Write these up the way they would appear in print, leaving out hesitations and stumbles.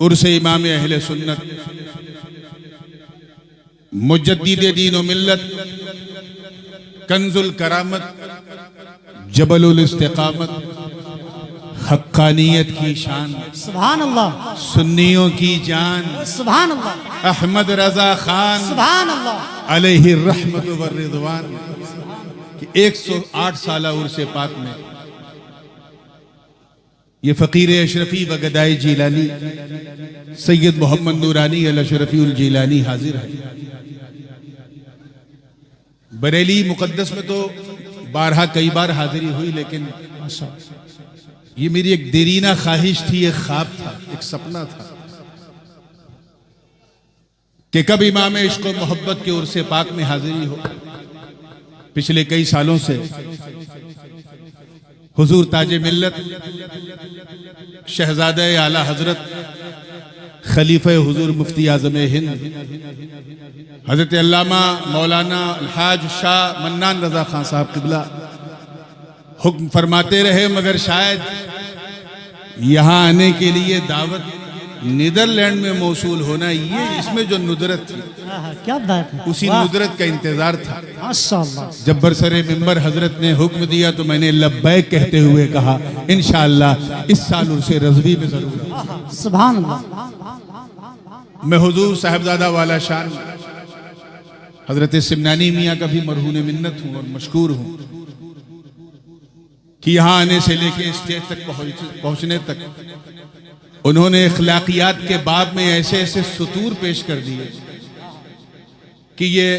عرس امام اہل سنت، مجدد دین و ملت، کنز الکرامت، جبل الاستقامت، حقانیت کی شان، سبحان اللہ، سنیوں کی جان، سبحان اللہ، احمد رضا خان سبحان اللہ، علیہ الرحمت والرضوان کہ 108 سالہ عرس پاک میں یہ فقیر اشرفی و گدائی جیلانی سید محمد نورانی الاشرفی الجیلانی حاضر ہے۔ بریلی مقدس میں تو بارہا کئی بار حاضری ہوئی، لیکن یہ میری ایک دیرینہ خواہش تھی، ایک خواب تھا، ایک سپنا تھا کہ کب امام عشق و محبت کے عرس پاک میں حاضری ہو۔ پچھلے کئی سالوں سے حضور تاج ملت شہزادہ اعلیٰ حضرت خلیفہ حضور مفتی اعظم ہند حضرت علامہ مولانا الحاج شاہ منان رضا خان صاحب قبلہ حکم فرماتے رہے، مگر شاید یہاں آنے کے لیے دعوت نیدرلینڈ میں موصول ہونا، یہ اس میں جو ندرت تھی کیا بات ہے، اسی ندرت کا انتظار تھا۔ ماشاءاللہ، جب برسر ممبر حضرت نے حکم دیا تو میں نے لبیک کہتے ہوئے کہا انشاءاللہ اس سال عرس رضوی میں ضرور ہے۔ سبحان اللہ، میں حضور صاحبزادہ والا شان حضرت سمنانی میاں کا بھی مرہون منت ہوں اور مشکور ہوں کہ یہاں آنے سے لے کے اسٹیج تک پہنچنے تک انہوں نے اخلاقیات کے باب میں ایسے ایسے سطور پیش کر دیے کہ یہ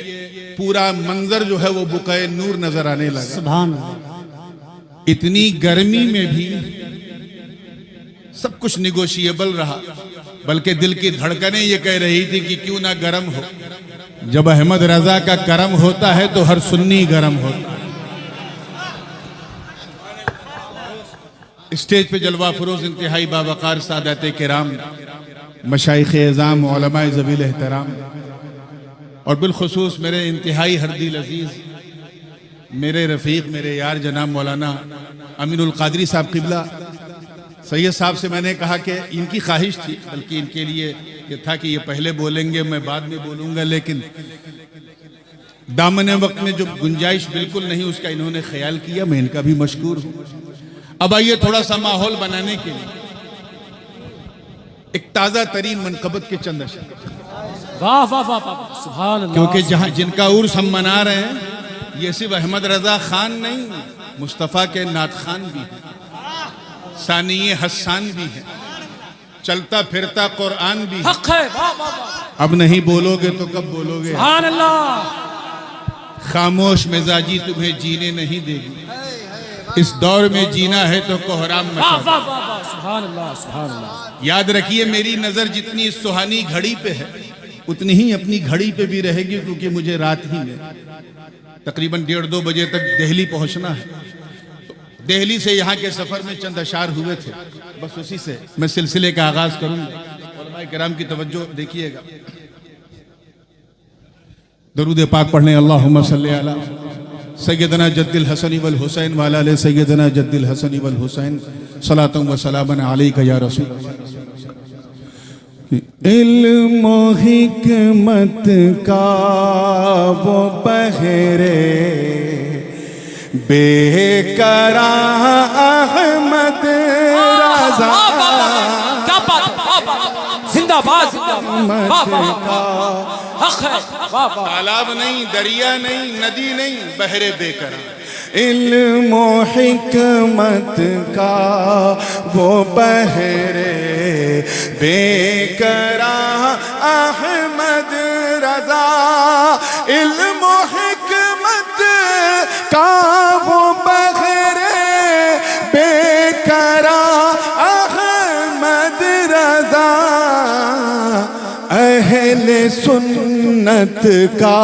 پورا منظر جو ہے وہ بقعہ نور نظر آنے لگا۔ سبحان اللہ، اتنی گرمی میں بھی سب کچھ نیگوشیبل رہا، بلکہ دل کی دھڑکنیں یہ کہہ رہی تھی کہ کیوں نہ گرم ہو۔ جب احمد رضا کا کرم ہوتا ہے تو ہر سنی گرم ہوتا ہے۔ اسٹیج پہ جلوہ فروز انتہائی باوقار سادات کرام، مشائخ اعظام، علماء ذویل احترام، اور بالخصوص میرے انتہائی ہردل عزیز، میرے رفیق، میرے یار جناب مولانا امین القادری صاحب قبلہ سید صاحب سے میں نے کہا کہ ان کی خواہش تھی، بلکہ ان کے لیے یہ تھا کہ یہ پہلے بولیں گے، میں بعد میں بولوں گا، لیکن دامن وقت میں جو گنجائش بالکل نہیں اس کا انہوں نے خیال کیا، میں ان کا بھی مشکور ہوں۔ اب آئیے تھوڑا سا ماحول بنانے کے لیے ایک تازہ ترین منقبت کے چند اشعار، واہ واہ واہ واہ، سبحان اللہ، کیونکہ جن کا عرس ہم منا رہے ہیں یہ صرف احمد رضا خان نہیں، مصطفیٰ کے نعت خان بھی ہیں، ثانی حسان بھی ہیں، چلتا پھرتا قرآن بھی ہے۔ حق ہے، واہ واہ واہ، اب نہیں بولو گے تو کب بولو گے؟ سبحان اللہ، خاموش مزاجی تمہیں جینے نہیں دے گی، اس دور میں جینا ہے تو کوہرام واہ مچا دو۔ واہ واہ واہ، سبحان اللہ، سبحان اللہ، یاد رکھیے میری نظر جتنی اس سہانی گھڑی پہ ہے اتنی ہی اپنی گھڑی پہ بھی رہے گی، کیونکہ مجھے رات ہی میں تقریباً 1:30-2 بجے تک دہلی پہنچنا ہے۔ دہلی سے یہاں کے سفر میں چند اشعار ہوئے تھے، بس اسی سے میں سلسلے کا آغاز کروں گا۔ علماء کرام کی توجہ دیکھیے گا، درود پاک پڑھنے، اللہم صلی علی سیدنا جد الحسن والحسین وعلی آل سیدنا جد الحسن والحسین صلاۃ و سلام علیک یا رسول اللہ۔ علم و حکمت کا وہ بحرے بے قرار احمد رضا، کیا بات، زندہ باد، واہ واہ واہ، حق ہے، واہ واہ، تالاب نہیں، دریا نہیں، ندی نہیں، بحر بے قرار۔ علم و حکمت کا وہ بحر بے قرار احمد رضا، علم و حکمت کا وہ بحر بے قرار احمد رضا، اہل سنت کا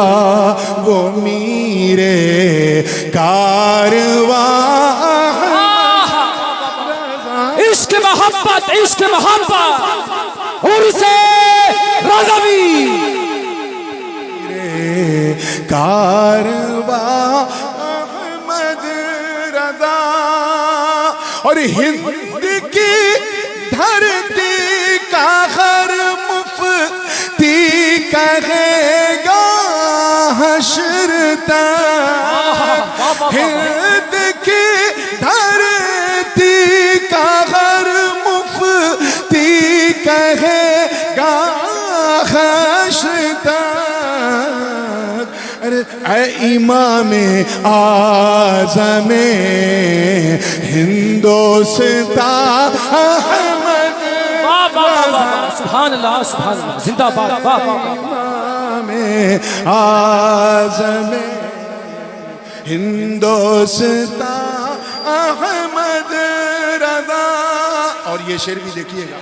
وہ میر کارواں، عشق محبت، عشق محبت، عرس رضوی، کارواں احمد رضا، اور ہند کی دھرتی کا ہند کی دھرتی کا ہر مفتی کہے گا حشر تک، اے امام اعظم ہندوستان احمد سبحان اللہ سبحان اللہ، زندہ باد، واہ واہ واہ، امام اعظم ہندوستان احمد رضا۔ اور یہ شعر بھی دیکھیے گا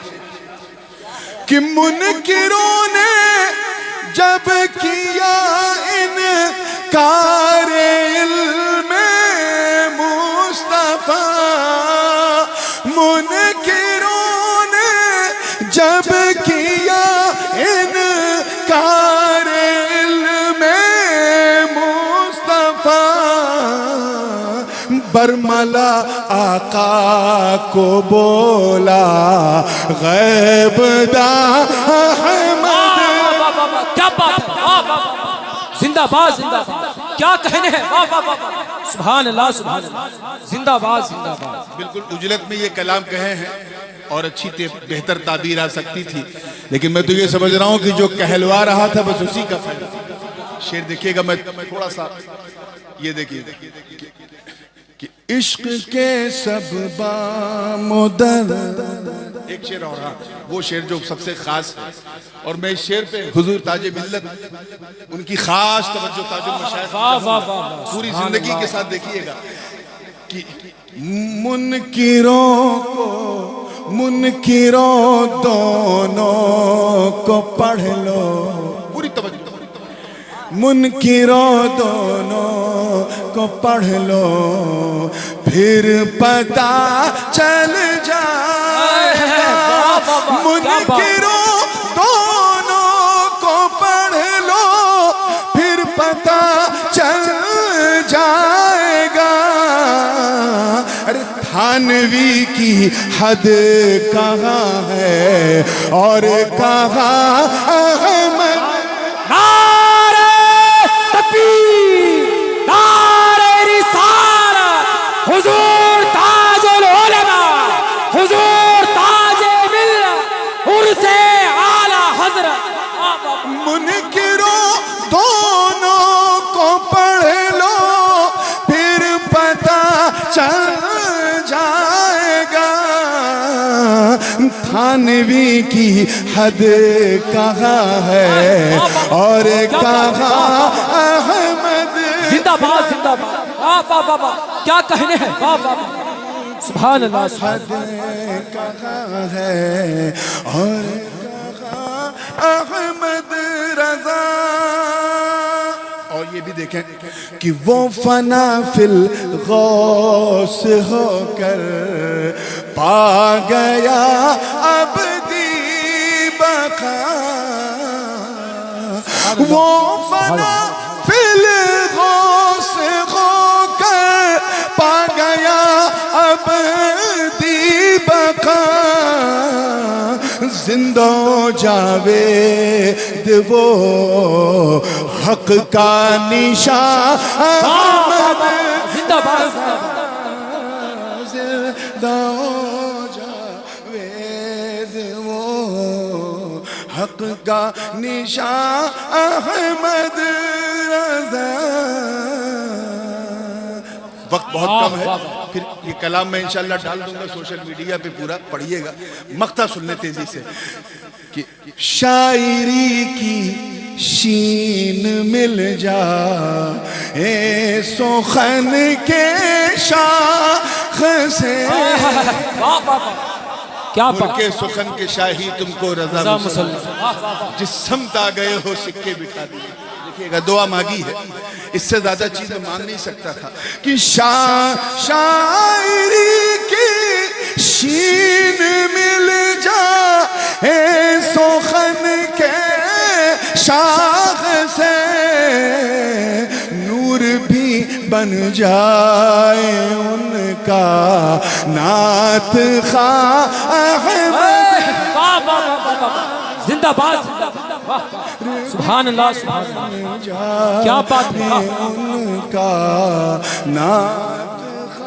کہ منکروں نے جب کیا انکار علم مصطفیٰ، منکروں نے جب کیا انکار علم مصطفیٰ، برملا آقا کو بولا غیب دا احمد۔ کیا بات ہے، واہ واہ، زندہ باد زندہ باد، کیا کہنے ہیں، واہ واہ واہ، سبحان اللہ سبحان اللہ، زندہ باد زندہ باد۔ بالکل اجلت میں یہ کلام کہے ہیں اور اچھی بہتر تعبیر آ سکتی تھی، لیکن میں تو یہ سمجھ رہا ہوں کہ جو کہلوا رہا تھا بس اسی کا فائدہ۔ شعر دیکھیے گا، میں تھوڑا سا یہ دیکھیے کہ عشق کے سب بامدد، ایک شعر اور رہا، وہ شعر جو سب سے خاص ہے، اور میں اس شعر پہ حضور تاج ملت ان کی خاص توجہ تاج المشائخ واہ واہ واہ، پوری زندگی کے ساتھ دیکھیے گا کہ منکروں دونوں کو پڑھ لو، پوری توجہ، منکروں دونوں کو پڑھ لو، پھر پتہ چل جائے گا، منکروں دونوں کو پڑھ لو، پھر پتہ چل جائے گا، ارے تھانوی کی حد کہاں ہے اور کہاں احمد، حضور تاج العلماء، حضور تاج ملت، عرس اعلی حضرت۔ منکروں دونوں کو پڑھ لو، پھر پتہ چل جائے گا، تھانوی کی حد کہاں ہے اور کہاں احمد۔ زندہ باد زندہ باد، واہ واہ واہ واہ، کیا کہنے ہیں، واہ واہ واہ، سبحان اللہ سبحان اللہ۔ کہاں ہے اور کہاں احمد رضا۔ اور یہ بھی دیکھیں کہ وہ فنا فی الغوث ہو کر پا گیا ابدی بقا، وہ فنا فی الغوث ہو کر پا گیا ابدی بقا، زندہ جاوید وہ حق کا نشان احمد، زندہ باد زندہ جاوید وہ حق کا نشان احمد رضا۔ وقت بہت کم ہے، پھر یہ کلام میں انشاءاللہ ڈال دوں گا سوشل میڈیا پہ، پورا پڑھیے گا، مقطع سننے تیزی سے کہ شاعری کی شین مل جا اے سخن کے شاخ سے، کیا ملک سخن کے شاہی تم کو رضا مسلم، جس سمت آ گئے ہو سکے بٹھا دیے۔ دیکھیے گا دعا مانگی ہے، اس سے زیادہ چیزیں مانگ نہیں سکتا تھا کہ شاعری کی شین مل جا اے سخن کے شاخ سے، نور بھی بن جائے ان کا نعت خواہ احمد۔ زندہ باد زندہ باد۔ سبحان اللہ سبحان اللہ کیا بات ہے ان کا نعت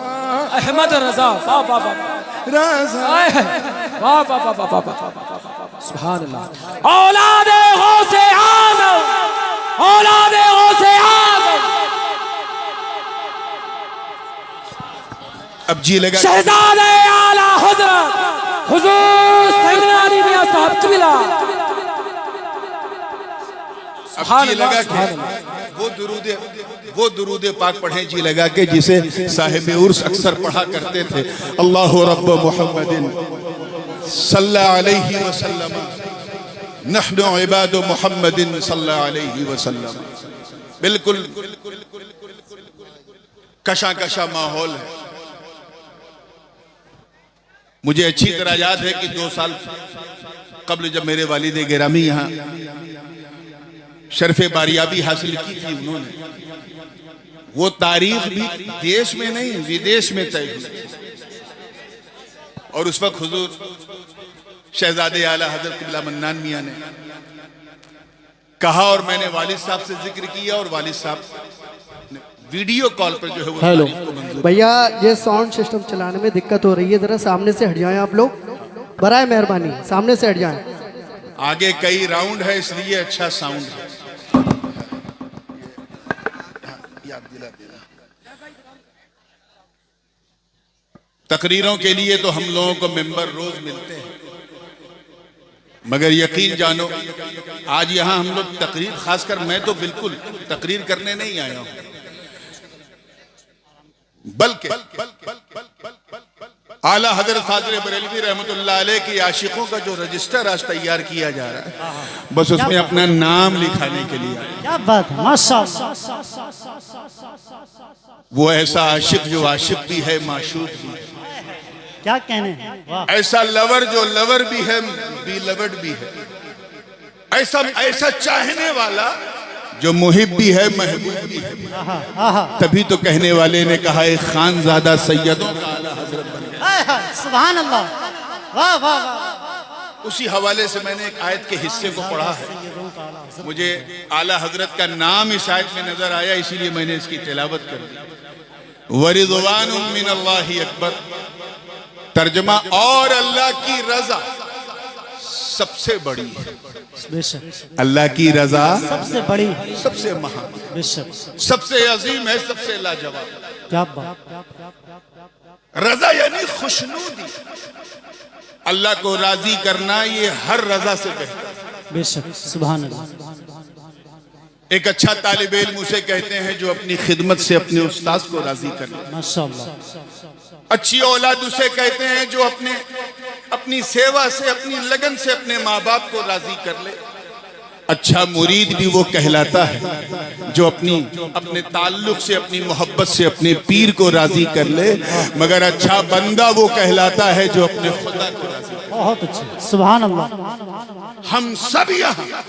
احمد رضا واہ واہ واہ رضا واہ واہ واہ واہ واہ سبحان اللہ اولاد غوث اعظم اولاد غوث اعظم اب جی لگا شہزادہ اعلی حضرت حضور سیدنا علی میاں صاحب قبلہ اب جی لگا کہ وہ درود پاک پڑھیں جی لگا کہ جسے صاحب عرس اکثر پڑھا کرتے تھے اللہ رب محمد صلی علیہ وسلم نحن عباد محمد صلی علیہ وسلم بالکل کشا کشا ماحول ہے مجھے اچھی طرح یاد ہے کہ 2 سال قبل جب میرے والد گرامی یہاں شرف باریابی حاصل کی تھی انہوں نے وہ تاریخ بھی دیش میں نہیں ودیش میں طے ہوئی اور اس وقت حضور شہزادے اعلیٰ حضرت قبلہ منان میاں نے کہا اور میں نے والد صاحب سے ذکر کیا اور والد صاحب نے ویڈیو کال پر جو ہے وہ ہیلو تاریخ کو منظور بھیا یہ ساؤنڈ سسٹم چلانے میں دقت ہو رہی ہے ذرا سامنے سے ہٹ جائیں آپ لوگ برائے مہربانی سامنے سے ہٹ جائیں آگے کئی راؤنڈ ہے اس لیے اچھا ساؤنڈ ہے تقریروں کے لیے تو ہم لوگوں کو ممبر روز ملتے ہیں مگر یقین جانو آج یہاں ہم لوگ تقریر خاص کر میں تو بالکل تقریر کرنے نہیں آیا ہوں بلکہ اعلیٰ حضرت فاضل بریلوی رحمت اللہ علیہ کی عاشقوں کا جو رجسٹر آج تیار کیا جا رہا ہے بس اس میں اپنا نام لکھانے کے لیے کیا بات ہے ماشاءاللہ وہ ایسا عاشق جو عاشق بھی ہے معشوق بھی ہے کیا کہنے ہیں واہ ایسا لور جو لور بھی ہے بی لورڈ بھی ہے ایسا چاہنے والا جو محب بھی ہے محبوب بھی ہے تبھی تو کہنے والے نے کہا ایک خانزادہ سیدوں کا اعلیٰ حضرت بن گیا سبحان اللہ واہ واہ واہ اسی حوالے سے میں نے ایک آیت کے حصے کو پڑھا ہے مجھے اعلیٰ حضرت کا نام اس آیت میں نظر آیا اسی لیے میں نے اس کی تلاوت کر دی وَرِضْوَانٌ مِّنَ اللَّهِ اکبر ترجمہ اور اللہ کی رضا سب سے بڑی ہے بے شک اللہ کی رضا سب سے بڑی سب سے مہان بے شک سب سے عظیم ہے سب سے لاجواب کیا بات رضا یعنی خوشنودی اللہ کو راضی کرنا یہ ہر رضا سے بہتر ہے بے شک سبحان اللہ ایک اچھا طالب علم اسے کہتے ہیں جو اپنی خدمت سے اپنے استاذ کو راضی کر لے ماشاءاللہ اچھی اولاد اسے کہتے ہیں جو اپنی سیوا سے اپنی لگن سے اپنے ماں باپ کو راضی کر لے اچھا مرید بھی وہ کہلاتا ہے جو اپنے تعلق سے اپنی محبت سے اپنے پیر کو راضی کر لے مگر اچھا بندہ وہ کہلاتا ہے جو اپنے خدا کو راضی کر لے بہت اچھا سبحان اللہ ہم سب یہاں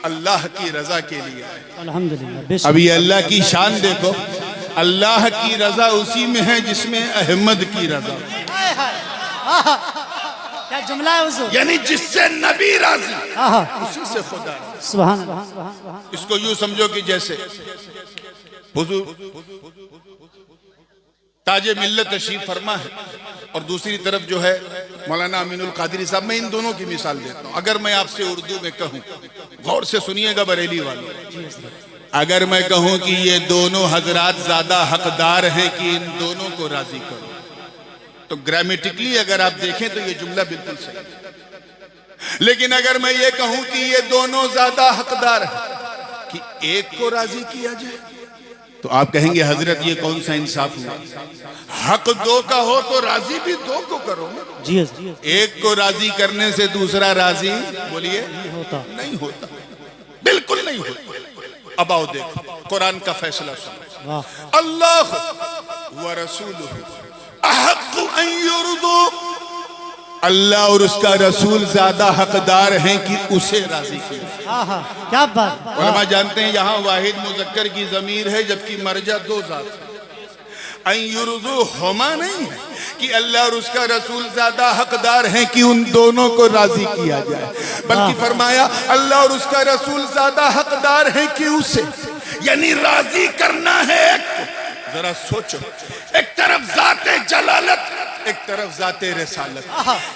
اللہ کی رضا کے لیے آئے الحمدللہ بے شک اب یہ اللہ کی شان دیکھو اللہ کی رضا اسی میں ہے جس میں احمد کی رضا کیا جملہ ہے حضور یعنی جس سے نبی راضی اسی سے خدا راضی سبحان اللہ اس کو یوں سمجھو کہ جیسے حضور تاج ملت تشریف فرما ہے اور دوسری طرف جو ہے مولانا امین القادری صاحب میں ان دونوں کی مثال دیتا ہوں اگر میں آپ سے اردو میں کہوں غور سے سنیے گا بریلی والوں اگر میں کہوں کہ یہ دونوں حضرات زیادہ حقدار ہیں کہ ان دونوں کو راضی کرو تو گرامیٹکلی اگر آپ دیکھیں تو یہ جملہ بالکل صحیح ہے لیکن اگر میں یہ کہوں کہ یہ دونوں زیادہ حقدار ہیں کہ ایک کو راضی کیا جائے تو آپ کہیں گے حضرت یہ کون سا انصاف ہوا حق دو کا ہو تو راضی بھی دو کو کرو جی حضور ایک کو راضی کرنے سے دوسرا راضی بولیے ہوتا نہیں ہوتا بالکل نہیں ہوتا اب آؤ دیکھ قرآن کا فیصلہ سن واہ اللہ ورسولہ احق ان یرضو اللہ اور اس کا رسول زیادہ حقدار ہیں کہ اسے راضی کیا کیا بات علماء جانتے ہیں یہاں واحد مذکر کی ضمیر ہے جبکہ مرجع دو ذات ہے ان یرضو ہما نہیں ہے کہ اللہ اور اس کا رسول زیادہ حقدار ہیں کہ ان دونوں کو راضی کیا جائے، بلکہ فرمایا اللہ اور اس کا رسول زیادہ حقدار ہیں کہ اسے، یعنی راضی کرنا ہے ایک کو۔ ذرا سوچو، ایک طرف ذات جلالت، ایک طرف ذات رسالت،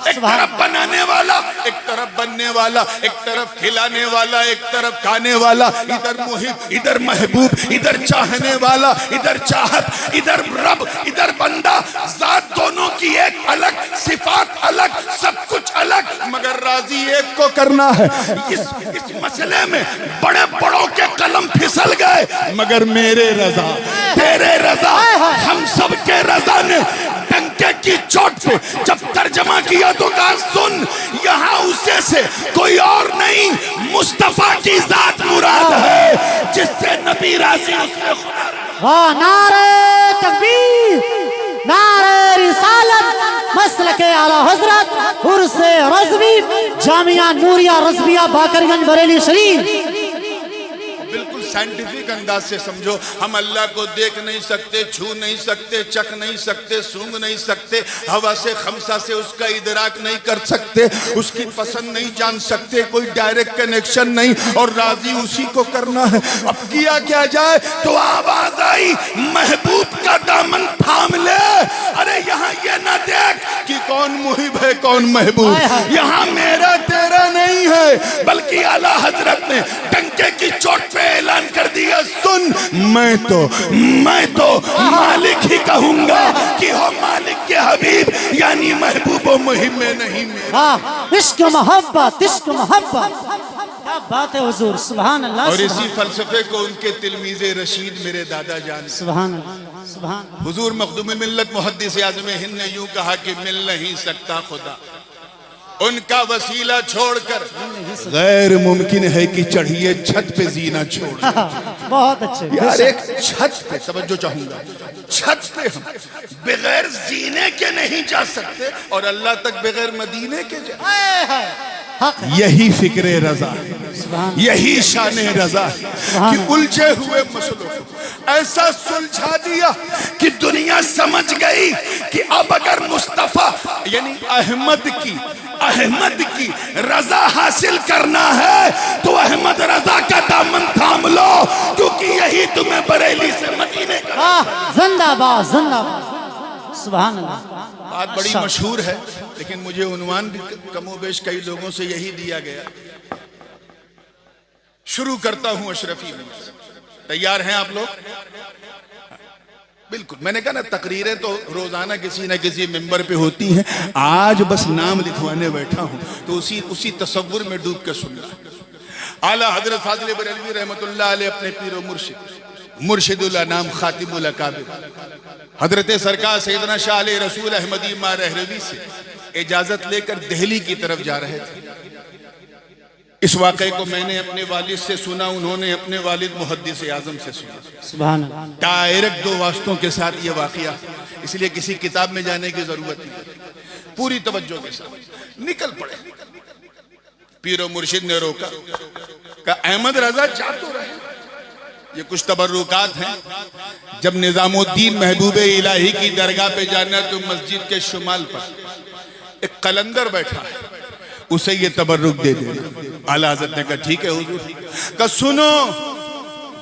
ایک طرف بنانے والا، ایک طرف بننے والا، ایک طرف کھلانے والا، ایک طرف کھانے والا، ادھر محب، ادھر محبوب، ادھر چاہنے والا، ادھر چاہت، ادھر رب، ادھر بندہ، ذات دونوں کی ایک الگ، صفات الگ، سب کچھ الگ، مگر راضی ایک کو کرنا ہے۔ اس مسئلے میں بڑے بڑوں کے قلم پھسل گئے، مگر میرے رضا، تیرے رضا، ہم سب کے رضا نے ڈنکے کی چوٹ پہ جب ترجمہ کیا تو کہا سن، یہاں اسے سے کوئی اور نہیں، مصطفیٰ کی ذات مراد ہے، جس سے نبی راضی اس سے خدا واہ نعرہ تکبیر، نعرہ رسالت، مسلک اعلی حضرت عرس رضوی، جامعہ نوریہ رضویہ باقرگنج بریلی شریف۔ بالکل سائنٹیفک انداز سے سمجھو، ہم اللہ کو دیکھ نہیں سکتے، چھو نہیں سکتے، چکھ نہیں سکتے، سونگ نہیں سکتے، ہوا سے خمسہ سے اس کا ادراک نہیں کر سکتے، اس کی پسند نہیں جان سکتے، کوئی ڈائریکٹ کنیکشن نہیں، اور راضی اسی کو کرنا ہے۔ اب کیا کیا جائے تو آواز آئی محبوب کا دامن تھام لے، ارے یہاں یہ نہ دیکھ کہ کون محب ہے کون محبوب، یہاں میرا تیرا نہیں ہے، بلکہ اعلیٰ حضرت نے ڈنکے کی چوٹ پہ اعلان کر دیا سن، میں تو مالک ہی کہوں گا کہ ہو مالک کے حبیب، یعنی محبوب و محب میں نہیں میرا۔ عشق محبت، عشق محبت، کیا بات ہے حضور، سبحان اللہ۔ اور اسی فلسفے کو ان کے تلمیذ رشید میرے دادا جان، سبحان اللہ، سبحان اللہ۔ حضور مخدوم ملت محدث اعظم ہند نے یوں کہا کہ مل نہیں سکتا خدا، ان کا وسیلہ چھوڑ کر غیر ممکن ہے کہ چڑھیے چھت پہ زینہ چھوڑ۔ بہت اچھے یار ایک چھت پہ توجہ چاہوں گا، چھت پہ ہم بغیر زینے کے نہیں جا سکتے، اور اللہ تک بغیر مدینے کے جا۔ یہی فکر رضا، یہی شان رضا کہ الجھے ہوئے مسئلوں کو ایسا سلجھا دیا کہ دنیا سمجھ گئی کہ اب اگر مصطفیٰ یعنی احمد کی رضا حاصل کرنا ہے تو احمد رضا کا دامن تھام لو، کیونکہ یہی تمہیں بریلی سے مدینے کا۔ زندہ باد، زندہ باد، سبحان اللہ۔ بات بڑی مشہور ہے، لیکن مجھے عنوان بھی کم و بیش کئی لوگوں سے یہی دیا گیا۔ شروع کرتا ہوں اشرفی میں، تیار ہیں آپ لوگ؟ بالکل، میں نے کہا نا تقریریں تو روزانہ کسی نہ کسی ممبر پہ ہوتی ہیں، آج بس نام لکھوانے بیٹھا ہوں تو اسی تصور میں ڈوب کے سننا۔ اعلیٰ حضرت فاضل بریلوی رحمت اللہ علیہ اپنے پیر و مرشد الانام خاتم الاکابر حضرت سرکار سیدنا شاہ علیہ رسول احمدی ماں رہروی سے اجازت لے کر دہلی کی طرف جا رہے تھے۔ اس واقعے کو میں نے اپنے والد سے سنا، انہوں نے اپنے والد محدث اعظم سے سنا۔ سبحان اللہ۔ ڈائریکٹ دو واسطوں کے ساتھ یہ واقعہ، اس لیے کسی کتاب میں جانے کی ضرورت نہیں، پوری توجہ کے ساتھ نکل پڑے۔ پیر و مرشد نے روکا، کہا احمد رضا جا تو رہے، یہ کچھ تبرکات ہیں، جب نظام الدین محبوب الہی کی درگاہ پہ جانا تو مسجد کے شمال پر ایک قلندر بیٹھا ہے، اسے یہ تبرک دے دینا۔ اعلیٰ حضرت نے کہا ٹھیک ہے حضور۔ کہا سنو،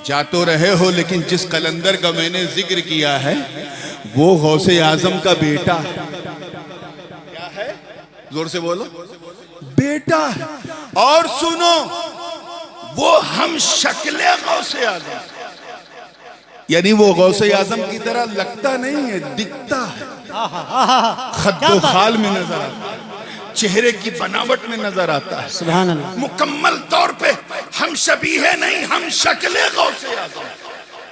جا تو رہے ہو لیکن جس قلندر کا میں نے ذکر کیا ہے وہ غوث اعظم کا بیٹا ہے۔ کیا ہے؟ زور سے بولو، بیٹا ہے۔ اور سنو، وہ ہم شکل غوث اعظم، یعنی وہ غوث اعظم کی طرح لگتا نہیں ہے، دکھتا ہے، خد و خال میں نظر آتا ہے، چہرے کی بناوٹ میں نظر آتا ہے، سبحان اللہ۔ مکمل طور پہ ہم شبیہ نہیں، ہم شکل غوث اعظم۔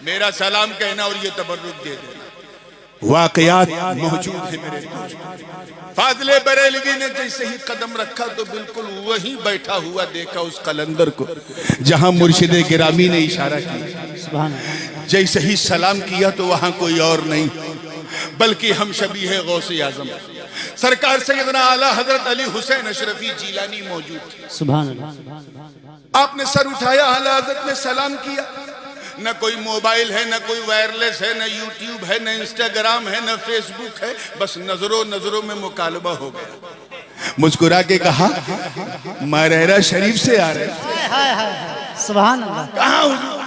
میرا سلام کہنا اور یہ تبرک دے دینا۔ واقعات موجود ہیں میرے دوست۔ فاضل بریلوی نے جیسے ہی قدم رکھا تو بالکل وہیں بیٹھا ہوا دیکھا اس قلندر کو جہاں مرشد گرامی نے اشارہ کیا۔ سبحان اللہ۔ جیسے ہی سلام کیا تو وہاں کوئی اور نہیں بلکہ ہم شبیہ غوث اعظم سرکار سیدنا اعلیٰ حضرت علی حسین اشرفی جیلانی موجود تھے۔ سبحان اللہ۔ آپ نے سر اٹھایا، اعلیٰ حضرت نے سلام کیا نہ کوئی موبائل ہے، نہ کوئی وائرلیس ہے، نہ یوٹیوب ہے، نہ انسٹاگرام ہے، نہ فیس بک ہے، بس نظروں میں مکالمہ ہو گیا۔ مسکرا کے کہا مریرہ شریف سے آ رہے ہیں۔ ہائے ہائے ہائے، سبحان اللہ۔ کہاں حضور؟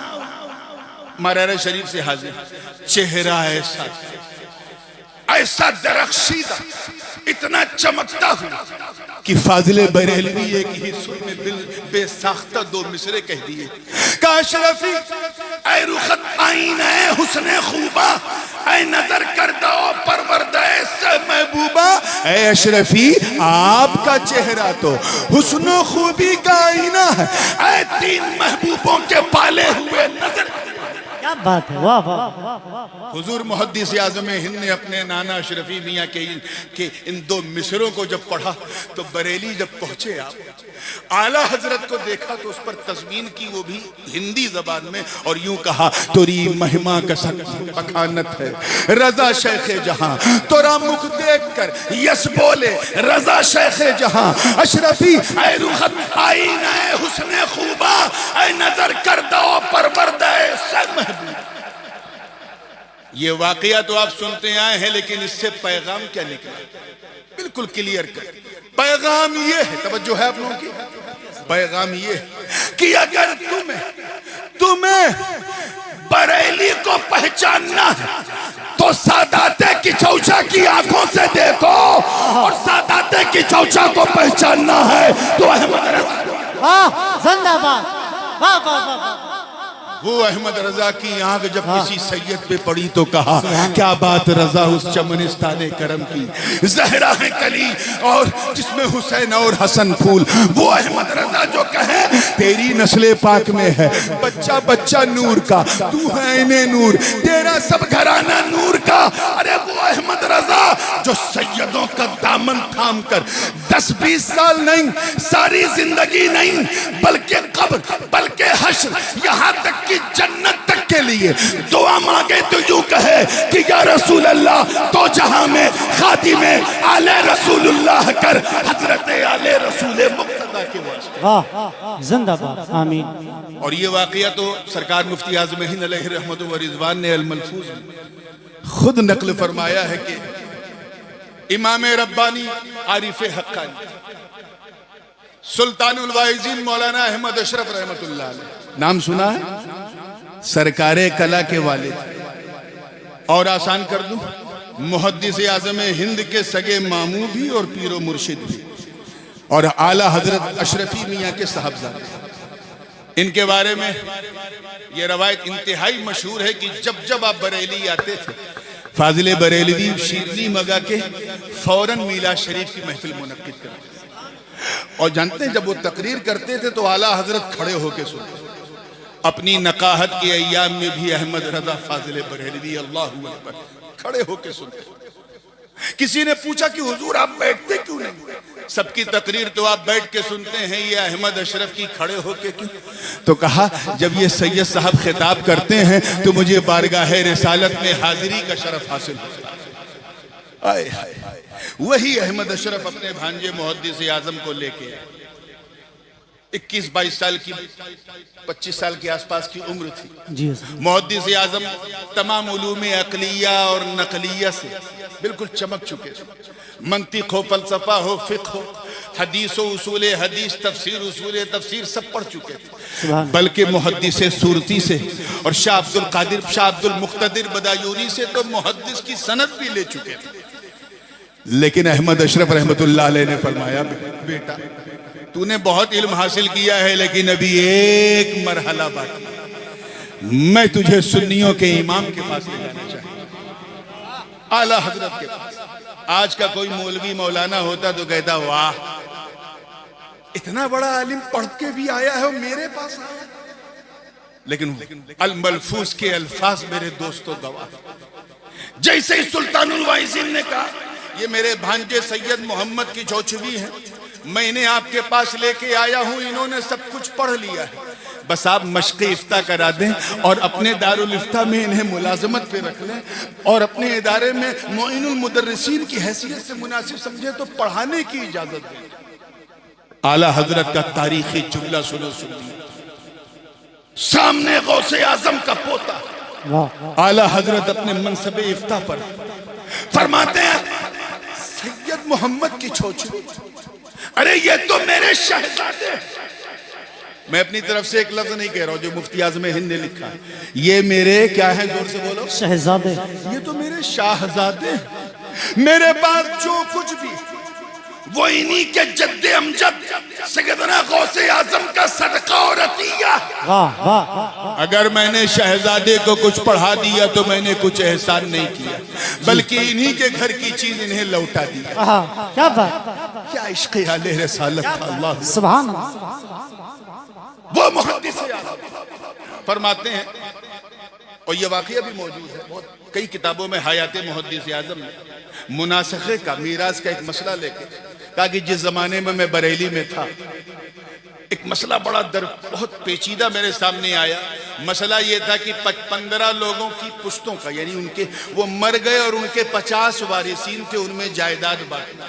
مریرہ شریف سے حاضر، چہرہ ایسا درخشیدہ، اتنا چمکتا ہوا کہ فاضل بریلوی ایک ہی سر میں دل بے ساختہ دو مصرے کہہ دیے۔ کہا اشرفی اے رخت آئینہ حسن خوبہ، اے نظر کردہ پروردہ سے محبوبہ، اے اشرفی آپ کا چہرہ تو حسن و خوبی کا آئینہ ہے، اے تین محبوبوں کے پالے ہوئے نظر۔ کیا بات ہے، واہ واہ۔ حضور محدث اعظم ہند نے اپنے نانا اشرفی میاں کے ان دو مصروں کو جب پڑھا تو بریلی جب پہنچے آپ اعلیٰ حضرت کو دیکھا تو اس پر تضمین کی، وہ بھی ہندی زبان میں، اور یوں کہا توری مہما کا بخانت ہے رضا شیخ جہاں، تورا مخ دیکھ کر یس بولے رضا شیخ جہاں۔ اشرفی اے رخت آئینہ حسن خوبہ، اے نظر کردہ پروردہ سے محبوب۔ یہ واقعہ تو آپ سنتے آئے ہیں، لیکن اس سے پیغام کیا نکلا؟ بالکل کلیئر کر پیغام یہ ہے، توجہ ہے آپ لوگوں کی، پیغام یہ ہے کہ اگر تمہیں بریلی کو پہچاننا ہے تو سادات کی چوچا کی آنکھوں سے دیکھو، اور سادات کی چوچا کو پہچاننا ہے تو احمد رضا، واہ زندہ باد، واہ واہ واہ۔ وہ احمد رضا کی آنکھ جب کسی سید پہ پڑی تو کہا کیا بات رضا اس چمنستان کرم کی، زہرا ہے کلی اور جس میں حسین اور حسن پھول۔ وہ احمد رضا جو کہے تیری نسل پاک میں ہے بچہ بچہ نور کا، تو ہے عین نور، تیرا سب گھرانہ نور کا۔ ارے وہ احمد رضا جو سیدوں کا دامن تھام کر 10-20 سال نہیں، ساری زندگی نہیں، بلکہ قبر بلکہ حشر، یہاں تک کہ جنت تک کے لیے دعا مانگے تو یوں کہے کہ یا رسول اللہ تو جہاں میں خادم آل رسول اللہ کر، حضرت آل رسول مقتدہ کے واسطے۔ واہ زندہ باد، آمین۔ اور یہ واقعہ تو سرکار مفتی اعظم ہند علیہ رحمت و رضوان نے الملفوظ میں خود نقل فرمایا ہے کہ امام ربانی عارف حقانی سلطان الواعظین مولانا احمد اشرف رحمت اللہ علیہ، نام سنا ہے؟ سرکار کلا کے والد، اور آسان کر دوں محدث اعظم ہند کے سگے ماموں بھی اور پیر و مرشد بھی، اور اعلیٰ حضرت اشرفی میاں کے صاحبزادے۔ ان کے بارے میں یہ روایت انتہائی مشہور ہے کہ جب آپ بریلی آتے تھے فاضل بریلوی شیرنی مگا کے فوراً میلاد شریف کی محفل منعقد کرتے، اور جانتے ہیں جب وہ تقریر کرتے تھے تو اعلیٰ حضرت کھڑے ہو کے سنتے۔ اپنی نقاہت کے ایام میں بھی احمد رضا فاضل بریلوی اللہ اکبر کھڑے ہو کے سنتے۔ کسی نے پوچھا کہ حضور آپ بیٹھتے کیوں نہیں؟ سب کی تقریر تو آپ بیٹھ کے سنتے ہیں، یہ احمد اشرف کی کھڑے ہو کے کیوں؟ تو کہا جب یہ سید صاحب خطاب کرتے ہیں تو مجھے بارگاہ رسالت میں حاضری کا شرف حاصل ہوتا ہے۔ آئے آئے وہی احمد اشرف اپنے بھانجے محدث اعظم کو لے کے 21-22 سال کی 25 سال کے آس پاس کی عمر تھی۔ جی محدث اعظم تمام علوم عقلیہ اور نقلیہ سے بالکل چمک چکے تھے، منطق ہو، فلسفہ ہو، فقہ ہو، حدیث و اصول حدیث، تفسیر اصول تفسیر سب پڑھ چکے تھے، بلکہ محدث صورتی سے اور شاہ عبد المقتدر بدایونی سے تو محدث کی سند بھی لے چکے تھے۔ لیکن احمد اشرف رحمت اللہ علیہ نے فرمایا بیٹا تو نے بہت علم حاصل کیا ہے لیکن ابھی ایک مرحلہ باقی، میں تجھے سنیوں کے امام کے پاس لے جانا چاہیے، اعلیٰ حضرت کے پاس۔ آج کا کوئی مولوی مولانا ہوتا تو کہتا واہ اتنا بڑا عالم پڑھ کے بھی آیا ہے اور میرے پاس آیا، لیکن الملفوظ کے الفاظ میرے دوستو گواہ، جیسے ہی سلطان الواعظین نے کہا یہ میرے بھانجے سید محمد کی چوچوی ہیں، میں انہیں آپ کے پاس لے کے آیا ہوں، انہوں نے سب کچھ پڑھ لیا ہے، بس آپ مشق افتاء کرا دیں اور اپنے دارالافتاء میں انہیں ملازمت پہ رکھ لیں اور اپنے ادارے میں معین المدرسین کی حیثیت سے مناسب سمجھے تو پڑھانے کی اجازت دیں۔ اعلیٰ حضرت کا تاریخی جملہ سنو سنیے، سامنے غوث اعظم کا پوتا اعلیٰ حضرت اپنے منصب افتاء پر فرماتے ہیں سید محمد کی چھوچو، ارے یہ تو میرے شہزادے. میں اپنی طرف سے ایک لفظ نہیں کہہ رہا ہوں، جو مفتی اعظم ہند نے لکھا، یہ میرے کیا ہیں، زور سے بولو، شہزادے. یہ تو میرے شاہزادے ہیں. میرے پاس جو کچھ بھی وہ انہی کے جد امجد سیدنا غوث اعظم کا صدقہ اور عطیہ. واہ واہ. اگر میں نے شہزادے کو کچھ پڑھا دیا تو میں نے کچھ احسان نہیں کیا، بلکہ انہی کے گھر کی چیز انہیں لوٹا دیا. کیا بات. کیا عشق اعلی رسالت تھا. اللہ سبحان اللہ. وہ محدث اعظم فرماتے ہیں، اور یہ واقعہ بھی موجود ہے کئی کتابوں میں، حیات محدث اعظم نے مناسخے کا، میراث کا ایک مسئلہ لے کے کہا کہ جس زمانے میں میں بریلی میں تھا، ایک مسئلہ بڑا بہت پیچیدہ میرے سامنے آیا. مسئلہ یہ تھا کہ 15 لوگوں کی پشتوں کا، یعنی ان کے وہ مر گئے اور ان کے 50 وارثین تھے، ان میں جائیداد بانٹنا.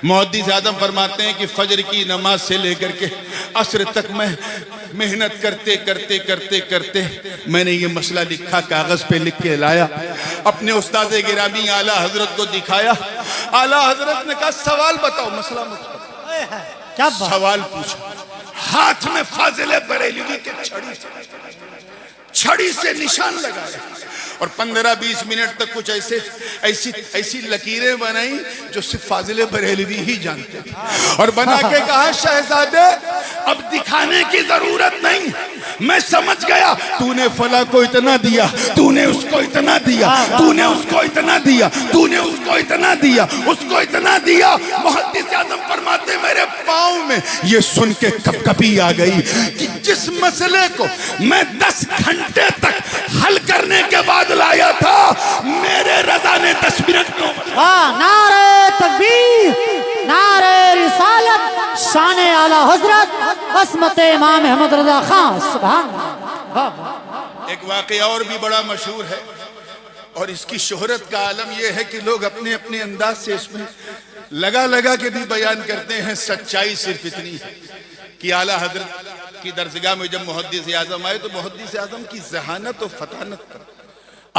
محدث اعظم فرماتے ہیں کہ فجر کی نماز سے لے کر کے عصر تک میں محنت کرتے کرتے کرتے کرتے میں نے یہ مسئلہ لکھا، کاغذ پہ لکھ کے لایا، اپنے استاد گرامی اعلیٰ حضرت کو دکھایا. اعلیٰ حضرت نے کہا سوال بتاؤ. مسئلہ کیا بات. سوال پوچھا. ہاتھ میں فاضل بریلوی کے چھڑی سے نشان لگایا اور 15-20 منٹ تک کچھ ایسی لکیریں بنائی جو صرف فاضل بریلوی ہی جانتے تھے، اور بنا کے کہا شہزادے اب دکھانے کی ضرورت نہیں، میں سمجھ گیا. تو نے فلاں کو اتنا دیا، تو نے اس کو اتنا دیا، تو نے اس کو اتنا دیا، تو نے اس کو اتنا دیا، اس کو اتنا دیا. محدث اعظم فرماتے میرے پاؤں میں یہ سن کے کپ کپی آ گئی کہ جس مسئلے کو میں 10 گھنٹے تک حل کرنے کے بعد لایا تھا، میرے رضا نے 10 منٹ میں. نعرہ تکبیر، نعرہ رسالت، شان اعلیٰ حضرت عصمت امام احمد رضا خان. سبحان اللہ. ایک واقعہ اور بھی بڑا مشہور ہے، اور اس کی شہرت کا عالم یہ ہے کہ لوگ اپنے اپنے انداز سے اس میں لگا کے بھی بیان کرتے ہیں. سچائی صرف اتنی ہے کہ اعلیٰ حضرت کی درسگاہ میں جب محدث اعظم آئے تو محدث اعظم کی ذہانت و فطانت پر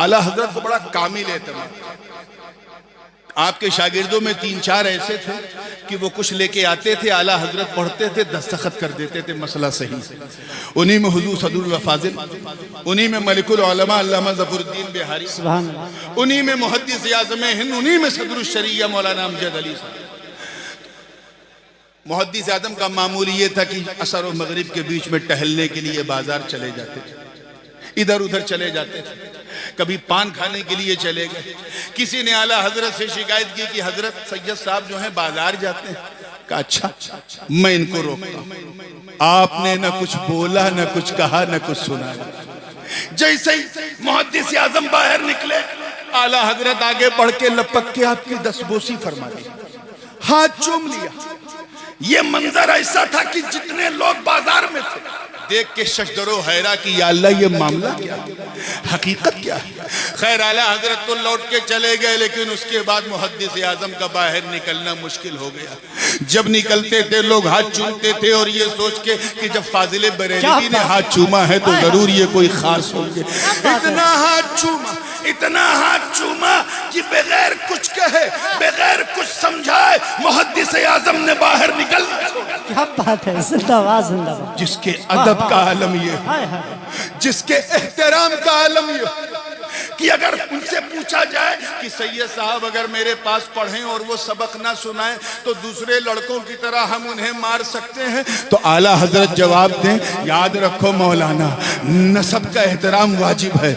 اعلیٰ حضرت کو بڑا کامل اعتماد. آپ کے شاگردوں میں 3-4 ایسے تھے کہ وہ کچھ لے کے آتے تھے، اعلیٰ حضرت پڑھتے تھے، دستخط کر دیتے تھے، مسئلہ صحیح سے. انہی میں حضور صدر الفاضل، انہی میں ملک العلماء علامہ ظفر الدین بہاری، سبحان اللہ. انہی میں محدث اعظم ہند، انہی میں صدر الشریعہ مولانا امجد علی صاحب. محدث اعظم کا معمول یہ تھا کہ عصر و مغرب کے بیچ میں ٹہلنے کے لیے بازار چلے جاتے تھے، ادھر ادھر چلے جاتے تھے. کبھی پان کھانے کے لیے چلے گئے. کسی نے اعلیٰ حضرت سے شکایت کی کہ حضرت سید صاحب جو ہیں بازار جاتے ہیں. کہا اچھا میں ان کو روکتا ہوں. آپ نے نہ کچھ بولا، نہ کچھ کہا، نہ کچھ سنا. جیسے ہی محدث اعظم باہر نکلے، اعلیٰ حضرت آگے بڑھ کے لپک کے آپ کی دستبوسی فرما دی، ہاتھ چوم لیا. یہ منظر ایسا تھا کہ جتنے لوگ بازار میں تھے دیکھ کے ششدر و حیرہ کی یا اللہ یہ معاملہ کیا ہے، حقیقت کیا ہے. خیر اعلیٰ حضرت تو لوٹ کے چلے گئے، لیکن اس کے بعد محدث اعظم کا باہر نکلنا مشکل ہو گیا. جب نکلتے تھے لوگ ہاتھ چومتے تھے اور یہ سوچ کے کہ جب فاضل بریلوی نے ہاتھ چوما ہے تو ضرور یہ کوئی خاص ہوں گے. اتنا ہاتھ چوما کہ بغیر کچھ کہے، بغیر کچھ سمجھائے محدث اعظم نے باہر نکلنا. کیا بات ہے. زندہ باد، زندہ باد. جس کے ادب کا عالم یہ ہے، جس کے احترام کا عالم یہ ہے کہ اگر ان سے پوچھا جائے کہ سید صاحب اگر میرے پاس پڑھیں اور وہ سبق نہ سنائیں تو دوسرے لڑکوں کی طرح ہم انہیں مار سکتے ہیں، تو اعلیٰ حضرت جواب دیں یاد رکھو مولانا نسب کا احترام واجب ہے.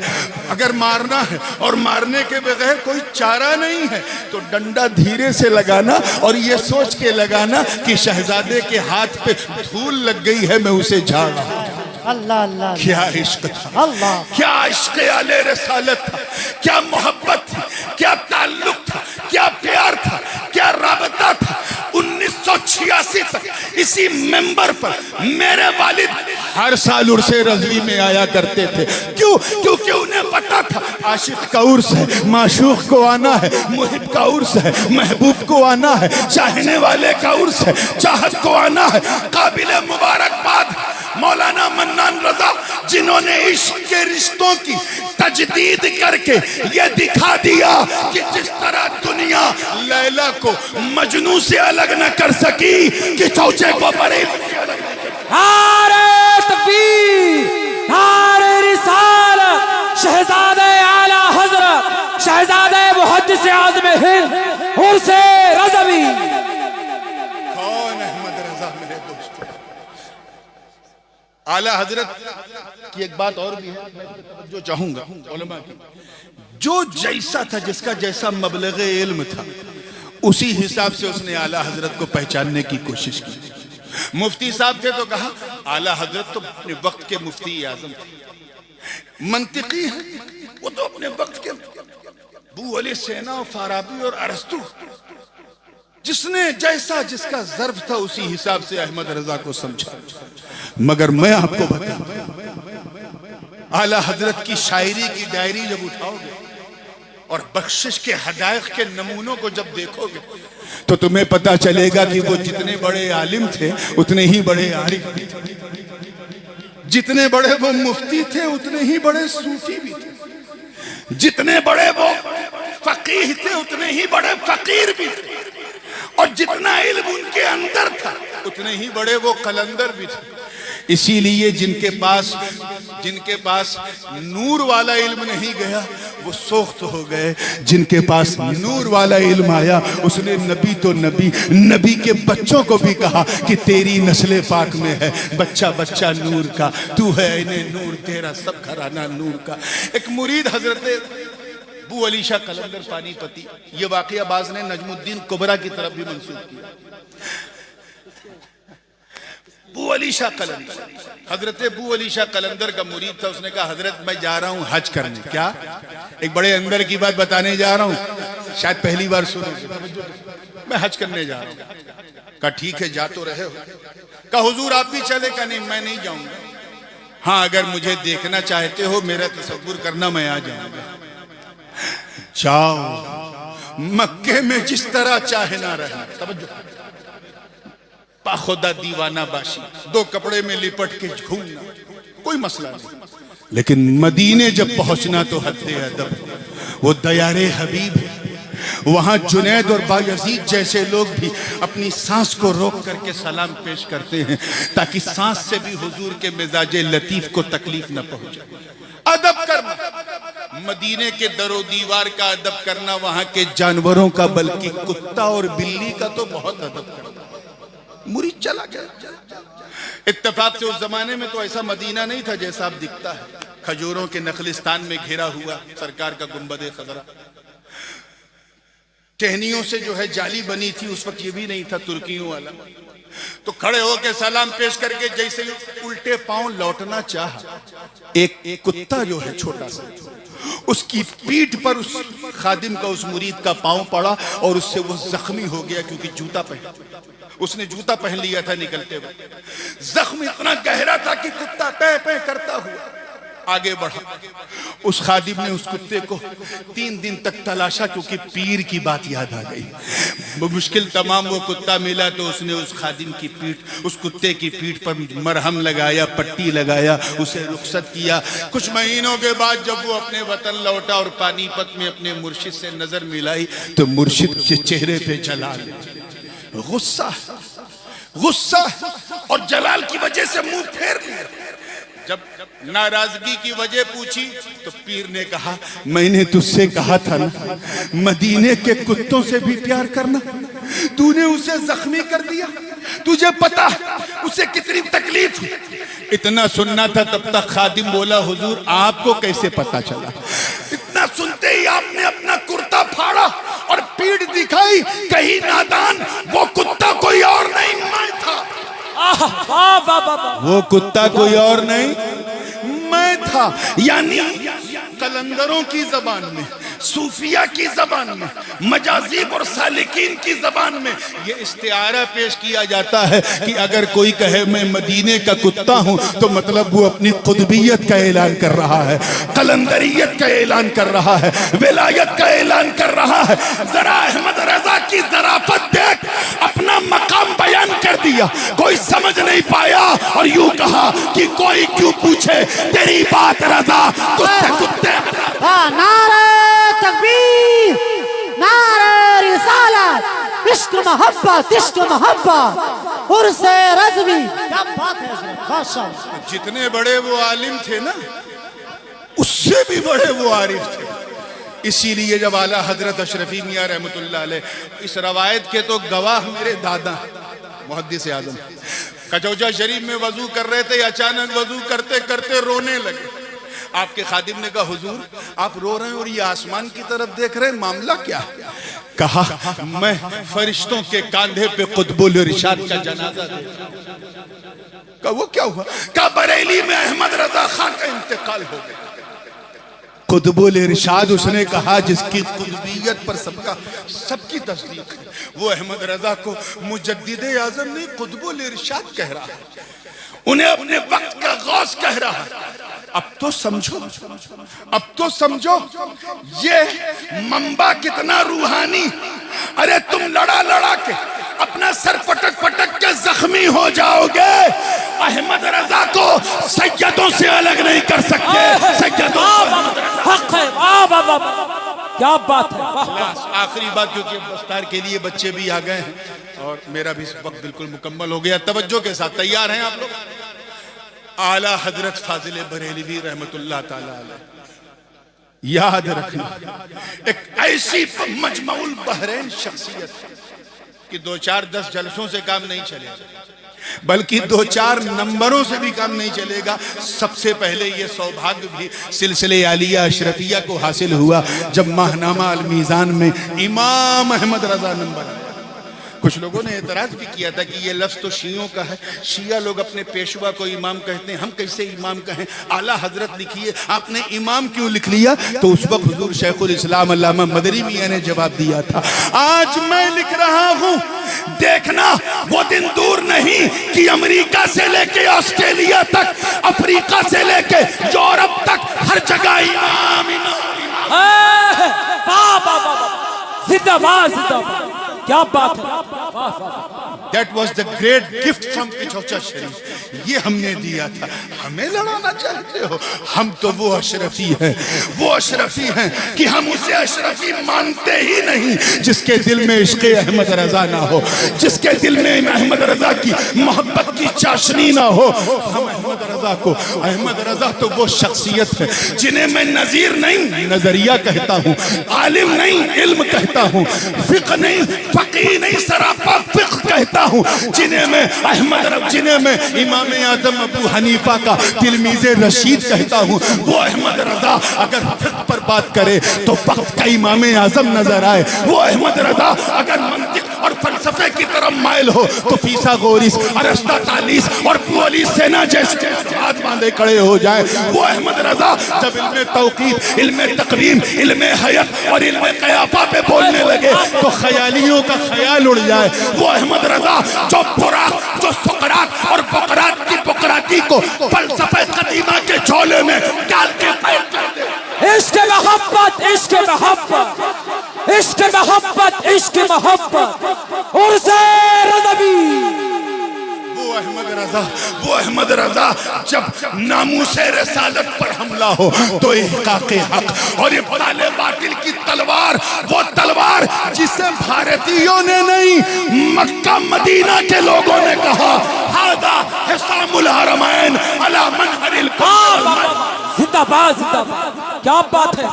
اگر مارنا ہے اور مارنے کے بغیر کوئی چارہ نہیں ہے تو ڈنڈا دھیرے سے لگانا اور یہ سوچ کے لگانا کہ شہزادے کے ہاتھ پہ دھول لگ گئی ہے، میں اسے جھاڑ رہا ہوں. اللہ اللہ. کیا عشق تھا، اللہ. کیا عشق اعلی رسالت تھا، کیا محبت تھی، کیا تعلق تھا، کیا پیار تھا، کیا رابطہ تھا. 1986 تک اسی ممبر پر میرے والد ہر سال عرس رضوی میں آیا کرتے تھے. کیوں؟ کیونکہ انہیں پتا تھا عاشق کا عرس ہے، معشوق کو آنا ہے، محب کا عرس ہے، محبوب کو آنا ہے، چاہنے والے کا عرس ہے، چاہت کو آنا ہے. قابل مبارکباد مولانا منان رضا جنہوں نے عشق کے رشتوں کی تجدید کر کے یہ دکھا دیا کہ جس طرح دنیا لیلا کو مجنوں سے الگ نہ کر سکی کہ چوچے کو بریلوی سے الگ نہ کر سکی. نعرہ تکبیر، نعرہ رسالت، شہزادہ اعلی حضرت شہزادہ محدث اعظم ہند عرس رضوی. کون احمد رضا میرے دوست؟ اعلی حضرت کی ایک بات اور بھی ہے جو چاہوں گا علماء کی. جو جیسا تھا، جس کا جیسا مبلغ علم تھا، اسی حساب سے اس نے اعلی حضرت کو پہچاننے کی کوشش کی. مفتی صاحب تھے تو کہا اعلی حضرت تو اپنے وقت کے مفتی اعظم تھے. منطقی ہے، وہ تو اپنے وقت کے ابو علی سینا اور فارابی اور ارسطو، جس نے جیسا جس کا ظرف تھا اسی حساب سے احمد رضا کو سمجھا. مگر میں آپ کو بتاؤں، اعلی حضرت کی شاعری کی ڈائری جب اٹھاؤ گے اور بخشش کے حدائق کے نمونوں کو جب دیکھو گے تو تمہیں پتا چلے گا کہ وہ جتنے بڑے عالم تھے اتنے ہی بڑے عارف بھی تھے، جتنے بڑے وہ مفتی تھے اتنے ہی بڑے صوفی بھی تھے، جتنے بڑے وہ فقیہ تھے اتنے ہی بڑے فقیر بھی تھے، اور جتنا علم ان کے اندر تھا اتنے ہی بڑے وہ قلندر بھی تھے. اسی لیے جن کے پاس نور والا علم نہیں گیا وہ سوخت ہو گئے. جن کے پاس نور والا علم آیا اس نے نبی تو نبی کے بچوں کو بھی کہا کہ تیری نسل پاک میں ہے بچہ بچہ نور کا، تو ہے انہیں نور، تیرا سب گھرانہ نور کا. ایک مرید حضرت ابو علی شاہ قلندر پانی پتی، یہ واقعہ بعض نے نجم الدین کبریٰ کی طرف بھی منسوب کیا. ابو علی شاہ قلندر، حضرت ابو علی شاہ قلندر کا مرید تھا. اس نے کہا حضرت میں جا رہا ہوں حج کرنے. کیا؟ ایک بڑے اندر کی بات بتانے جا رہا ہوں، شاید پہلی بار سنو. میں حج کرنے جا رہا ہوں. کہا ٹھیک ہے جا تو رہے ہو. کہا حضور آپ بھی چلے؟ کہا نہیں میں نہیں جاؤں گا. ہاں اگر مجھے دیکھنا چاہتے ہو میرا تصور کرنا میں آ جاؤں گا. جاؤ، مکے میں جس طرح چاہے نہ رہنا. توجہ، خدا دیوانہ باشی، دو کپڑے میں لپٹ کے گھومنا کوئی مسئلہ نہیں، لیکن مدینے جب پہنچنا تو حد ادب. وہ دیار حبیب ہے، وہاں جنید اور بایزید جیسے لوگ بھی اپنی سانس کو روک کر کے سلام پیش کرتے ہیں تاکہ سانس سے بھی حضور کے مزاج لطیف کو تکلیف نہ پہنچے. ادب کرنا، مدینے کے در و دیوار کا ادب کرنا، وہاں کے جانوروں کا بلکہ کتا اور بلی کا تو بہت ادب کرنا. مرید چلا گیا. اتفاق سے اس زمانے میں تو ایسا مدینہ نہیں تھا جیسا اب دکھتا ہے، کھجوروں کے نخلستان میں گھرا ہوا سرکار کا گنبد خضرا. ٹہنیوں سے جو ہے جالی بنی تھی، اس وقت یہ بھی نہیں تھا ترکیوں والا. تو کھڑے ہو کے سلام پیش کر کے جیسے الٹے پاؤں لوٹنا چاہا، ایک کتا جو ہے چھوٹا سا، اس کی پیٹھ پر اس خادم کا اس مرید کا پاؤں پڑا اور اس سے وہ زخمی ہو گیا کیونکہ جوتا اس نے جوتا پہن لیا تھا. نکلتے ہوئے زخم اتنا گہرا تھا کہ کتا پے پے کرتا ہوا آگے بڑھا. اس خادم نے اس کتے کو 3 دن تک تلاشا کیونکہ پیر کی بات یاد آ گئی. مشکل تمام وہ کتا ملا تو اس نے اس خادم کی اس کتے کی پیٹھ پر مرہم لگایا، پٹی لگایا، اسے رخصت کیا. کچھ مہینوں کے بعد جب وہ اپنے وطن لوٹا اور پانی پت میں اپنے مرشد سے نظر ملائی تو مرشد کے چہرے پہ جلال، غصہ اور جلال کی وجہ سے منہ پھیر لیا. جب ناراضگی کی وجہ پوچھی تو پیر نے کہا میں نے تجھ سے کہا تھا نا مدینے کے کتوں سے بھی پیار کرنا، تو نے اسے زخمی کر دیا. تجھے پتا اسے کتنی تکلیف ہوئی. اتنا سننا تھا تب تک خادم بولا حضور آپ کو کیسے پتا چلا؟ اتنا سنتے ہی آپ نے اپنا کرتا پھاڑا اور پیٹھ دکھائی. کہیں نادان، وہ کتا کوئی اور نہیں میں تھا. وہ کتا کوئی اور نہیں میں تھا. یعنی قلندروں کی زبان میں، صوفیہ کی زبان میں، مجازیب اور سالکین کی زبان میں یہ استعارہ پیش کیا جاتا ہے کہ اگر کوئی کہے میں مدینے کا کتا ہوں تو مطلب وہ اپنی قطبیت کا اعلان کر رہا ہے، قلندریت کا اعلان کر رہا ہے، ولایت کا اعلان کر رہا ہے. ذرا احمد رضا کی ظرافت دیکھ، اپنا مقام بیان کر دیا, کوئی سمجھ نہیں پایا اور یوں کہا کہ کوئی کیوں پوچھے تیری بات رضا تجھ سے کتے. نعرہ تکبیر, نعرہ رسالت, عشق محبت, عشق محبت, عرس رضوی. کیا بات ہے حضرت, ماشاءاللہ. جتنے بڑے وہ عالم تھے نا, اس سے بھی بڑے وہ عارف تھے. اسی لیے جب اعلیٰ حضرت اشرفی میاں رحمت اللہ علیہ, اس روایت کے تو گواہ میرے دادا محدث اعظم, کچوجا شریف میں وضو کر رہے تھے, اچانک وضو کرتے کرتے رونے لگے. آپ کے خادم نے کہا حضور آپ رو رہے ہیں اور یہ آسمان کی طرف دیکھ رہے ہیں, معاملہ کیا؟ کہا میں فرشتوں کے کاندھے پہ قطب الارشاد کا جنازہ دیکھا. کہا وہ کیا ہوا؟ کہا بریلی میں احمد رضا خان کا انتقال ہو گیا. قطب الارشاد اس نے کہا جس کی قطبیت پر سب کی تصدیق ہے, وہ احمد رضا کو مجدد اعظم نہیں قطب الارشاد کہہ رہا ہے, انہیں اپنے وقت کا غوث کہہ رہا ہے. اب تو سمجھو, اب تو سمجھو یہ منبع کتنا روحانی. ارے تم لڑا لڑا کے اپنا سر پٹک پٹک کے زخمی ہو جاؤ گے, احمد رضا کو سیدوں سے الگ نہیں کر سکتے. سیدوں حق ہے, کیا بات ہے. آخری بات, کیونکہ دستار کے لیے بچے بھی آ گئے ہیں اور میرا بھی وقت بالکل مکمل ہو گیا. توجہ کے ساتھ تیار ہیں آپ لوگ؟ اعلیٰ حضرت فاضل بریلوی رحمت اللہ تعالی علیہ, یاد رکھنا ایک ایسی مجمع البحرین شخصیت کہ 2-4-10 جلسوں سے کام نہیں چلے گا, بلکہ 2-4 نمبروں سے بھی کام نہیں چلے گا. سب سے پہلے یہ سوبھاگ بھی سلسلے عالیہ اشرفیہ کو حاصل ہوا جب ماہنامہ المیزان میں امام احمد رضا نمبر آیا. کچھ لوگوں نے اعتراض بھی کیا تھا کہ یہ لفظ تو شیعوں کا ہے, شیعہ لوگ اپنے پیشوا کو امام کہتے ہیں, ہم کیسے امام کہیں؟ اعلیٰ حضرت لکھیے, آپ نے امام کیوں لکھ لیا؟ تو اس وقت حضور شیخ الاسلام علامہ مدنی میاں نے جواب دیا تھا, آج میں لکھ رہا ہوں, دیکھنا وہ دن دور نہیں کہ امریکہ سے لے کے آسٹریلیا تک, افریقہ سے لے کے یورپ تک, ہر جگہ امام امام. زندہ باد, زندہ باد, کیا بات ہے. That was the great gift from کچوچا شریف. یہ ہم نے دیا تھا, ہمیں لڑانا چاہتے ہو؟ ہم تو وہ اشرفی ہیں, وہ اشرفی ہیں کہ ہم اسے اشرفی مانتے ہی نہیں جس کے دل میں عشق احمد رضا نہ ہو, جس کے دل میں احمد رضا کی محبت کی چاشنی نہ ہو. ہم احمد رضا کو, احمد رضا تو وہ شخصیت ہے جنہیں میں نظیر نہیں نظریہ کہتا ہوں, عالم نہیں علم کہتا ہوں, فقہ نہیں فقیہ نہیں سراپا فقہ کہتا ہوں, جنہیں میں احمد رضا, جنہیں میں امام اعظم ابو حنیفہ کا تلمیذ رشید کہتا ہوں. وہ احمد رضا اگر فقہ پر بات کرے تو وقت کا امام اعظم نظر آئے. وہ احمد رضا اگر منطق اور فلسفے کی طرف مائل ہو تو فیثاغورس, ارسطاطالیس اور پولی سینا جیسے ہاتھ باندھے کھڑے ہو جائے. وہ احمد رضا جب علم توقیت, علم تقویم, علم حیات اور علم قیافہ پہ بولنے لگے تو خیالیوں کا خیال اڑ جائے. وہ احمد رضا جو براق, جو سقراط اور بقراط کی بقراطی کو فلسفہ قدیمہ کے جھولے میں ڈال کے قید کرتے. عشق محبت, عشق محبت, عشق محبت, عشق محبت, عرس رضوی. وہ احمد رضا, وہ احمد رضا جب ناموس رسالت پر حملہ ہو تو احقاق حق اور ابطال باطل کی تلوار, وہ تلوار جسے بھارتیوں نے نہیں مکہ مدینہ کے لوگوں نے کہا ہذا حسام الحرمین علی منہر الکعبہ. زندہ باد, زندہ باد, کیا بات ہے.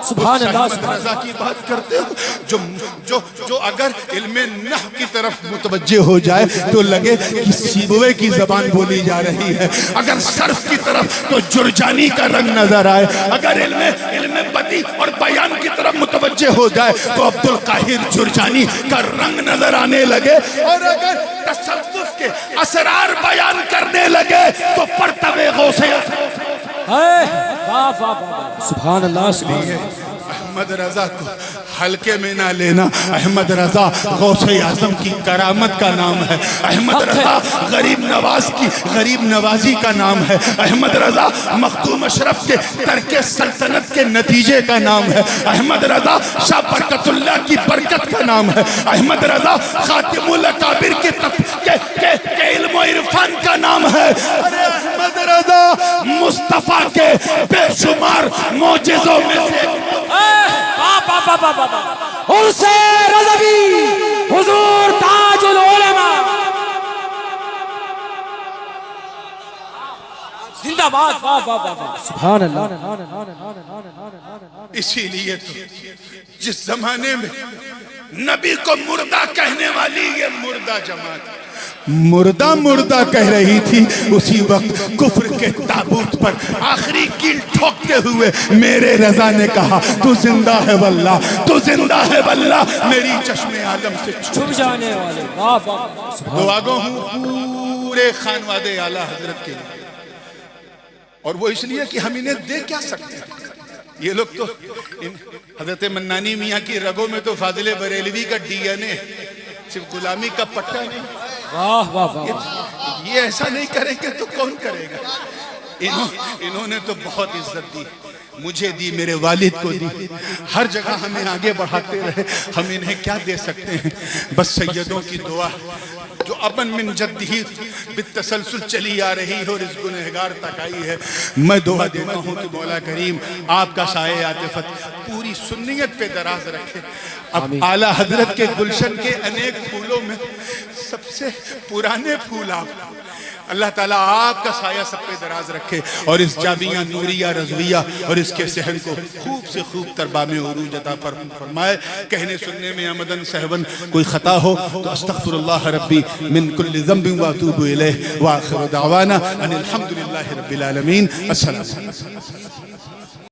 سبحان اللہ. احمد رضا کی بات کرتے ہو جو اگر علم نحو کی طرف متوجہ ہو جائے تو لگے کہ سیبوے کی زبان بولی جا رہی ہے, اگر صرف کی طرف تو جرجانی کا رنگ نظر آئے, اگر علم بدی اور بیان کی طرف متوجہ ہو جائے تو عبدالقاہر جرجانی کا رنگ نظر آنے لگے, اور اگر تصوف کے اسرار بیان کرنے لگے تو پرتو غوث سبحان اللہ. احمد رضا کو ہلکے میں نہ لینا. احمد رضا غوث اعظم کی کرامت کا نام ہے. احمد رضا غریب نوازی کا نام ہے. احمد رضا مخدوم اشرف کے ترک سلطنت کے نتیجے کا نام ہے. احمد رضا شاہ برکت اللہ کی برکت کا نام ہے. احمد رضا خاتم الاکابر کے علم و عرفان کا نام ہے. ارے احمد رضا مصطفیٰ کے بے شمار معجزوں میں سے. حسین رضوی حضور تاج العلماء زندہ باد. سبحان اللہ. اسی لیے تو جس زمانے میں نبی کو مردہ کہنے والی یہ مردہ جماعت مردہ کہہ رہی تھی، اسی وقت کفر کے تابوت پر آخری کیل ٹھوکتے ہوئے میرے رضا نے کہا تو زندہ ہے واللہ، تو زندہ ہے واللہ، میری چشم عالم سے چھپ جانے والے. دعا گو ہوں پورے خانواد اعلیٰ حضرت کے لیے، اور وہ اس لیے کہ ہم انہیں دے کیا سکتے ہیں. یہ لوگ تو حضرت منانی میاں کی رگوں میں تو فاضل بریلوی کا ڈی این اے، صرف غلامی کا پٹا نہیں. یہ ایسا نہیں کریں گے تو کون کرے گا. انہوں نے تو بہت عزت دی، مجھے دی، میرے والد کو دی، ہر جگہ ہمیں آگے بڑھاتے رہے. ہم انہیں کیا دے سکتے ہیں؟ بس سیدوں کی دعا جو ابن من جدہی بالتسلسل چلی آ رہی ہے اور اس گنہگار تک آئی ہے. میں دعا دیتا ہوں کہ مولا کریم آپ کا سایہ عاطفت پوری سنیت پہ دراز رکھے. اب اعلیٰ حضرت کے گلشن کے انیک پھولوں میں سب سے پرانے پھول آپ، اللہ تعالیٰ آپ کا سایہ سب پہ دراز رکھے اور اس جامعہ نوریہ رضویہ اور اس کے صحن کو خوب سے خوب تربام عروج عطا فرمائے. کہنے سننے میں آمدن سہون کوئی خطا ہو تو استغفر اللہ ربی من کل ذنب واتوب الیہ، وآخر دعوانا ان الحمدللہ رب العالمین. السلام علیکم.